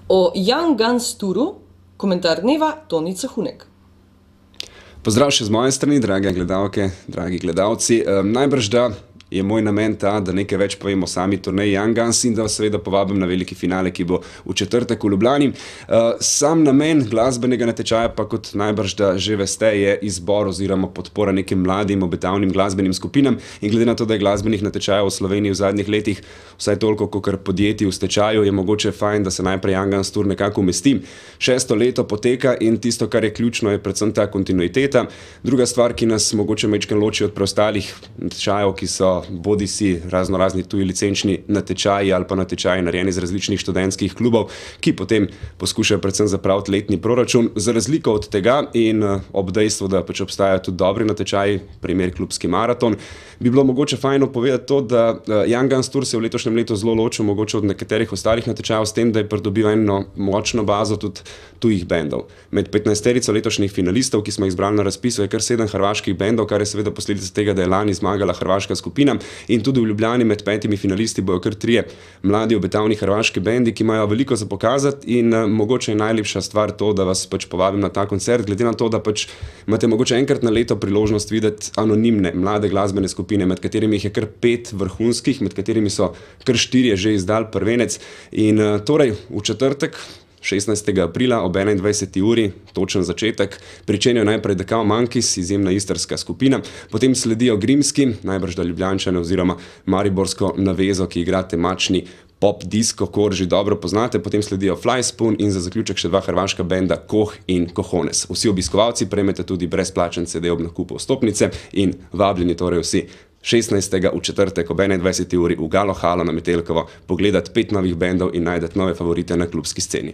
O Young Guns turu, komentar dneva Tonica Hunek. Pozdrav še z moje strani, drage gledalke, dragi gledalci. Najbrž da je moj namen ta, da nekaj več povem o sami turneji Young Guns in da vas seveda povabim na veliki finale, ki bo v četrtek v Ljubljani. Sam namen glasbenega natečaja pa, kot najbrž da že veste, je izbor oziroma podpora nekim mladim, obetavnim glasbenim skupinam. In glede na to, da je glasbenih natečajev v Sloveniji v zadnjih letih vsaj toliko, kakor podjetij v stečaju, je mogoče fajn, da se najprej Young Guns tur nekako umesti. 6. leto poteka in tisto, kar je ključno, je predvsem ta kontinuiteta. Druga stvar, ki nas mogoče majčkeno loči od preostalih natečajev, ki so bodisi raznorazni tuji licenčni natečaji ali pa natečaji narejeni iz različnih študentskih klubov, ki potem poskušajo predvsem zapraviti letni proračun. Za razliko od tega in ob dejstvu, da pač obstajajo tudi dobri natečaji, primer Klubski maraton, bi bilo mogoče fajno povedati to, da Young Guns tur se v letošnjem letu zelo ločil mogoče od nekaterih ostalih natečajev s tem, da je pridobil eno močno bazo tudi tujih bendov. Med 15-terico letošnjih finalistov, ki smo jih izbrali na razpisu, je kar 7 hrvaških bendov, kar je seveda posledica tega, da je lani zmagala hrvaška skupina. In tudi v Ljubljani med 5 finalisti bojo kar 3 mladi obetavni hrvaški bendi, ki imajo veliko za pokazati in mogoče je najlepša stvar to, da vas pač povabim na ta koncert, glede na to, da pač imate mogoče enkrat na leto priložnost videti anonimne mlade glasbene skupine, med katerimi jih je kar 5 vrhunskih, med katerimi so kar 4 že izdali prvenec. In torej v četrtek 16. aprila ob 21. uri, točen začetek, pričenjajo najprej The Cow Monkeys, izjemna istrska skupina, potem sledijo Grimski, najbrž da Ljubljančane oziroma mariborsko navezo, ki igra temačni pop disco, kor že dobro poznate, potem sledijo Fly Spoon in za zaključek še 2 hrvaška benda Koh in Cojones. Vsi obiskovalci prejmete tudi brezplačen CD ob nakupu vstopnice in vabljeni torej vsi 16. v četrtek ob 21. uri v Galo Halo na Metelkovo pogledati 5 novih bendov in najdete nove favorite na klubski sceni.